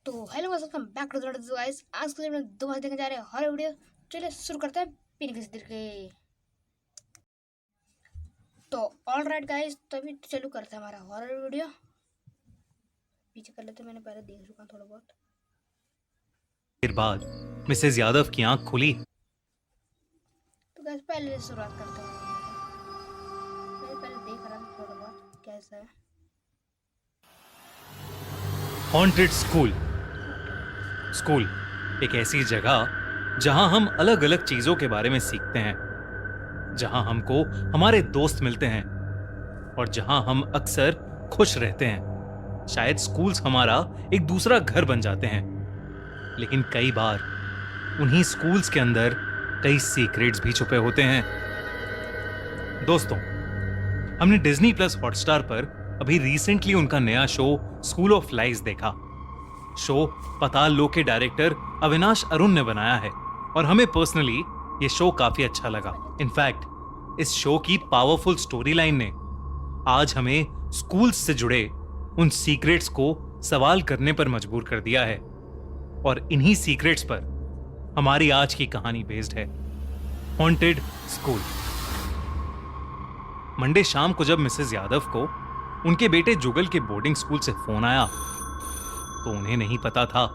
तो hello welcome back to the guys. आज के लिए दोबारा देखने जा रहे हैं हॉरर वीडियो। चलिए शुरू करते हैं बिना किसी देर के। तो ऑल राइट गाइस, तो अभी चालू करते हैं हमारा हॉरर वीडियो। पीछे कर लेते हैं, मैंने पहले देख चुका थोड़ा बहुत। देर बाद मिसेज यादव की आंख खुली। तो गाइस पहले से शुरुआत करते हैं। मैंने पहले देख रहा था थोड़ा बहुत कैसा है। Haunted school. स्कूल एक ऐसी जगह जहां हम अलग अलग चीजों के बारे में सीखते हैं, जहां हमको हमारे दोस्त मिलते हैं और जहां हम अक्सर खुश रहते हैं। शायद स्कूल्स हमारा एक दूसरा घर बन जाते हैं, लेकिन कई बार उन्हीं स्कूल्स के अंदर कई सीक्रेट्स भी छुपे होते हैं। दोस्तों, हमने डिज्नी प्लस हॉटस्टार पर अभी रिसेंटली उनका नया शो स्कूल ऑफ लाइज देखा। शो पाताल लोक के डायरेक्टर अविनाश अरुण ने बनाया है और हमें पर्सनली ये शो काफी अच्छा लगा। इनफैक्ट इस शो की पावरफुल स्टोरी लाइन ने आज हमें स्कूल्स से जुड़े उन सीक्रेट्स को सवाल करने पर मजबूर कर दिया है, और इन्हीं सीक्रेट्स पर हमारी आज की कहानी बेस्ड है, हॉन्टेड स्कूल। मंडे शाम को जब मिसेस यादव को उनके बेटे जुगल के बोर्डिंग स्कूल से फोन आया, तो उन्हें नहीं पता था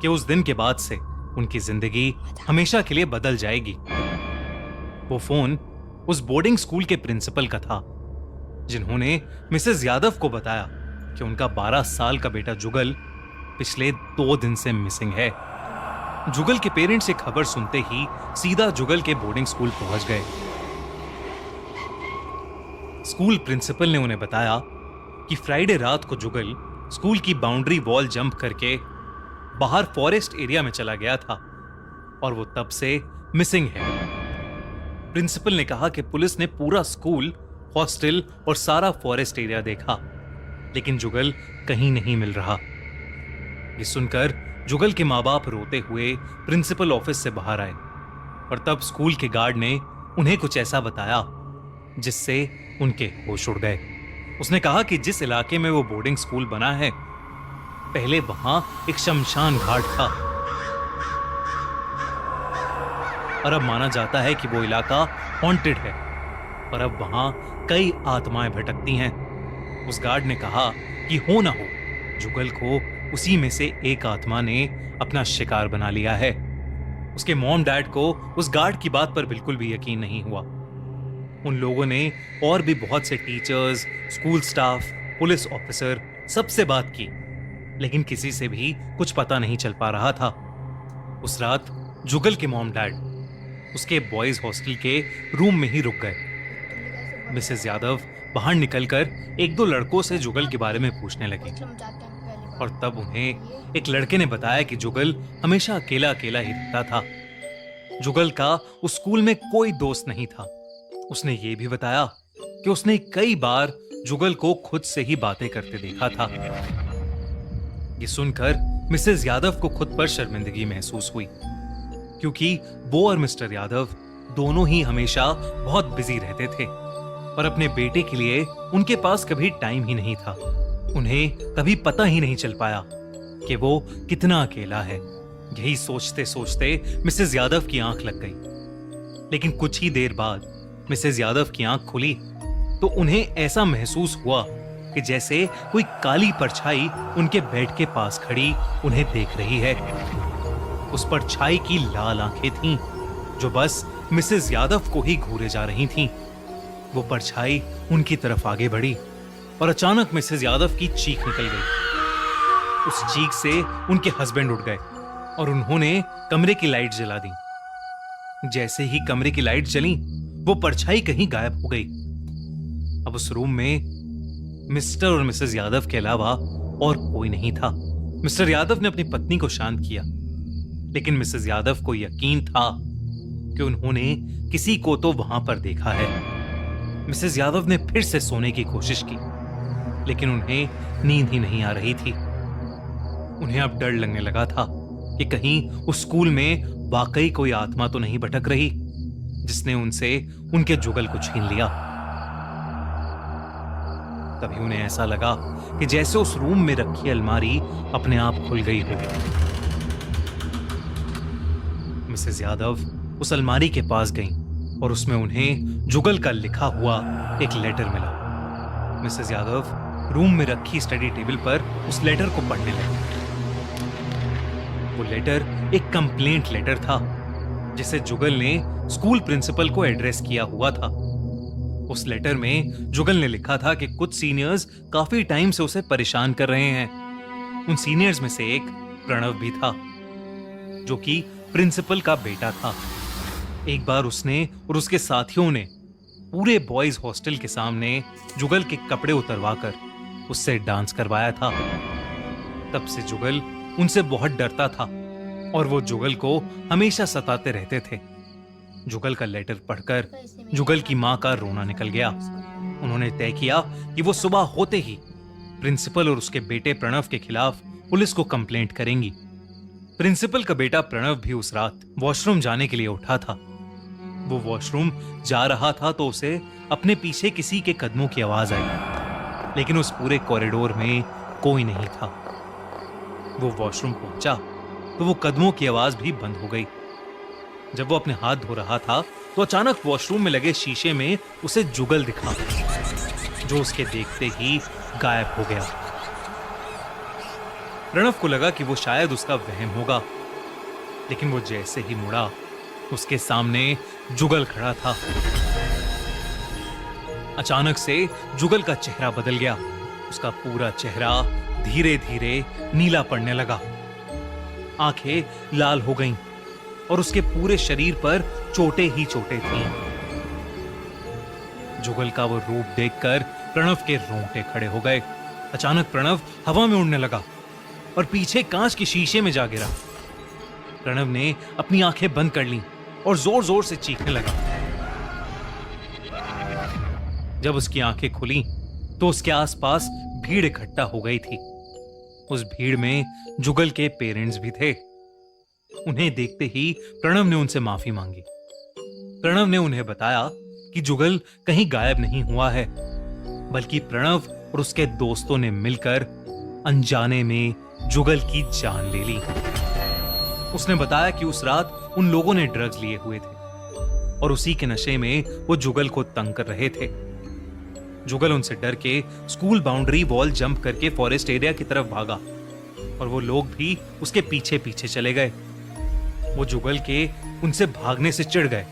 कि उस दिन के बाद से उनकी जिंदगी हमेशा के लिए बदल जाएगी। वो फोन उस बोर्डिंग स्कूल के प्रिंसिपल का था, जिन्होंने मिसेस यादव को बताया कि उनका 12 साल का बेटा जुगल पिछले 2 दिन से मिसिंग है। जुगल के पेरेंट्स ये खबर सुनते ही सीधा जुगल के बोर्डिंग स्कूल पहुंच गए। स्कूल प्रिंसिपल ने उन्हें बताया कि फ्राइडे रात को जुगल स्कूल की बाउंड्री वॉल जंप करके बाहर फॉरेस्ट एरिया में चला गया था और वो तब से मिसिंग है। प्रिंसिपल ने कहा कि पुलिस ने पूरा स्कूल, हॉस्टल और सारा फॉरेस्ट एरिया देखा, लेकिन जुगल कहीं नहीं मिल रहा। ये सुनकर जुगल के माँ बाप रोते हुए प्रिंसिपल ऑफिस से बाहर आए, और तब स्कूल के गार्ड ने उन्हें कुछ ऐसा बताया जिससे उनके होश उड़ गए। उसने कहा कि जिस इलाके में वो बोर्डिंग स्कूल बना है, पहले वहां एक शमशान घाट था, और अब माना जाता है कि वो इलाका हॉन्टेड है, और अब वहां कई आत्माएं भटकती हैं। उस गार्ड ने कहा कि हो ना हो, जुगल को उसी में से एक आत्मा ने अपना शिकार बना लिया है। उसके मॉम डैड को उस गार्ड की बात पर बिल्कुल भी यकीन नहीं हुआ। उन लोगों ने और भी बहुत से teachers, school staff, police officer सबसे बात की, लेकिन किसी से भी कुछ पता नहीं चल पा रहा था। उस रात जुगल के मॉम डैड उसके बॉयज हॉस्टल के रूम में ही रुक गए। मिसेस यादव बाहर निकलकर 1-2 लड़कों से जुगल के बारे में पूछने लगी, और तब उन्हें एक लड़के ने बताया कि जुगल हमेशा अकेला अकेला ही रहता था। जुगल का उस स्कूल में कोई दोस्त नहीं था। उसने ये भी बताया कि उसने कई बार जुगल को खुद से ही बातें करते देखा था। ये सुनकर मिसेस यादव को खुद पर शर्मिंदगी महसूस हुई, क्योंकि वो और मिस्टर यादव दोनों ही हमेशा बहुत बिजी रहते थे, और अपने बेटे के लिए उनके पास कभी टाइम ही नहीं था। उन्हें कभी पता ही नहीं चल पाया कि वो कितना अकेला है। यही सोचते सोचते मिसेस यादव की आंख लग गई। लेकिन कुछ ही देर बाद मिसेस यादव की आंख खुली तो उन्हें ऐसा महसूस हुआ कि जैसे कोई काली परछाई उनके बेड के पास खड़ी उन्हें देख रही है। उस परछाई की लाल आंखें थीं, जो बस मिसेस यादव को ही घूरे जा रही थीं। वो परछाई उनकी तरफ आगे बढ़ी, और अचानक मिसेस यादव की चीख निकल गई। उस चीख से उनके हस्बैंड उठ गए और उन्होंने कमरे की लाइट जला दी। जैसे ही कमरे की लाइट जली, वो परछाई कहीं गायब हो गई। अब उस रूम में मिस्टर और मिसेस यादव के अलावा और कोई नहीं था। मिस्टर यादव ने अपनी पत्नी को शांत किया, लेकिन मिसेस यादव को यकीन था कि उन्होंने किसी को तो वहां पर देखा है। मिसेस यादव ने फिर से सोने की कोशिश की, लेकिन उन्हें नींद ही नहीं आ रही थी। उन्हें अब डर लगने लगा था कि कहीं उस स्कूल में वाकई कोई आत्मा तो नहीं भटक रही, जिसने उनसे उनके जुगल को छीन लिया। तभी उन्हें ऐसा लगा कि जैसे उस रूम में रखी अलमारी अपने आप खुल गई हो। मिसेस यादव उस अलमारी के पास गईं और उसमें उन्हें जुगल का लिखा हुआ एक लेटर मिला। मिसेस यादव रूम में रखी स्टडी टेबल पर उस लेटर को पढ़ने लगी। वो लेटर एक कंप्लेंट लेटर था जिसे जुगल ने स्कूल प्रिंसिपल को एड्रेस किया हुआ था। उस लेटर में जुगल ने लिखा था कि कुछ सीनियर्स काफी टाइम से उसे परेशान कर रहे हैं। उन सीनियर्स में से एक प्रणव भी था, जो कि प्रिंसिपल का बेटा था। एक बार उसने और उसके साथियों ने पूरे बॉयज हॉस्टल के सामने जुगल के कपड़े उतरवाकर उससे डांस करवाया था। तब से जुगल उनसे बहुत डरता था और वो जुगल को हमेशा सताते रहते थे। जुगल का लेटर पढ़कर जुगल की मां का रोना निकल गया। उन्होंने तय किया कि वो सुबह होते ही प्रिंसिपल और उसके बेटे प्रणव के खिलाफ पुलिस को कंप्लेंट करेंगी। प्रिंसिपल का बेटा प्रणव भी उस रात वॉशरूम जाने के लिए उठा था। वो वॉशरूम जा रहा था तो उसे अपने पीछे किसी के कदमों की आवाज आई, लेकिन उस पूरे कॉरिडोर में कोई नहीं था। वो वॉशरूम पहुंचा तो वो कदमों की आवाज भी बंद हो गई। जब वो अपने हाथ धो रहा था तो अचानक वॉशरूम में लगे शीशे में उसे जुगल दिखा, जो उसके देखते ही गायब हो गया। प्रणव को लगा कि वो शायद उसका वहम होगा, लेकिन वो जैसे ही मुड़ा उसके सामने जुगल खड़ा था। अचानक से जुगल का चेहरा बदल गया। उसका पूरा चेहरा धीरे धीरे नीला पड़ने लगा, आंखें लाल हो गईं और उसके पूरे शरीर पर चोटें ही चोटें थीं। जुगल का वो रूप देखकर प्रणव के रोंगटे खड़े हो गए। अचानक प्रणव हवा में उड़ने लगा और पीछे कांच के शीशे में जा गिरा। प्रणव ने अपनी आंखें बंद कर लीं और जोर जोर से चीखने लगा। जब उसकी आंखें खुली तो उसके आसपास भीड़ इकट्ठा हो गई थी। उस भीड़ में जुगल के पेरेंट्स भी थे। उन्हें देखते ही प्रणव ने उनसे माफी मांगी। प्रणव ने उन्हें बताया कि जुगल कहीं गायब नहीं हुआ है, बल्कि प्रणव और उसके दोस्तों ने मिलकर अनजाने में जुगल की जान ले ली। उसने बताया कि उस रात उन लोगों ने ड्रग्स लिए हुए थे और उसी के नशे में वो जुगल को तंग कर रहे थे। जुगल उनसे डर के स्कूल बाउंड्री वॉल जंप करके फॉरेस्ट एरिया की तरफ भागा और वो लोग भी उसके पीछे पीछे चले गए। वो जुगल के उनसे भागने से चिढ़ गए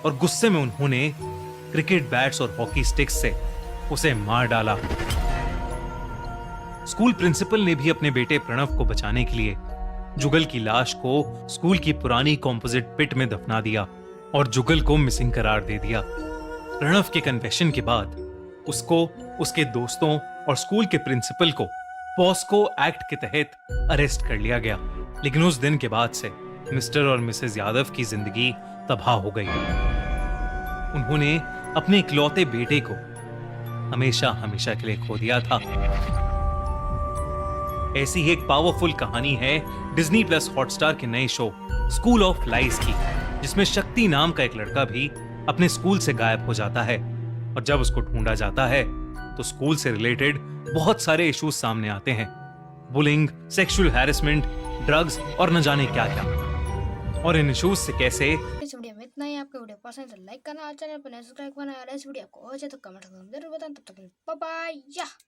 और गुस्से में उन्होंने क्रिकेट बैट्स और हॉकी स्टिक्स से उसे मार डाला। स्कूल प्रिंसिपल ने भी अपने बेटे प्रणव को बचाने के लिए जुगल की लाश को स्कूल की पुरानी कॉम्पोजिट पिट में दफना दिया और जुगल को मिसिंग करार दे दिया। प्रणव के कन्फेशन के बाद उसको, उसके दोस्तों और स्कूल के प्रिंसिपल को पॉस्को एक्ट के तहत अरेस्ट कर लिया गया। लेकिन उस दिन के बाद से मिस्टर और मिसेस यादव की जिंदगी तबाह हो गई। उन्होंने अपने इकलौते बेटे को हमेशा हमेशा के लिए खो दिया था। ऐसी ही एक पावरफुल कहानी है डिज्नी प्लस हॉटस्टार के नए शो स्कूल ऑफ लाइज की, जिसमें शक्ति नाम का एक लड़का भी अपने स्कूल से गायब हो जाता है और जब उसको ढूंढा जाता है तो स्कूल से रिलेटेड बहुत सारे इश्यूज सामने आते हैं। बुलिंग, सेक्सुअल हैरेसमेंट, ड्रग्स और न जाने क्या क्या। और इन इश्यूज से कैसे। इस वीडियो में इतना ही। आपको वीडियो पसंद है तो लाइक करना और चैनल पर नए सब्सक्राइब करना और इस वीडियो को हो जाए तो कमेंट करना जरूर बताएं। तब तक बाय बाय।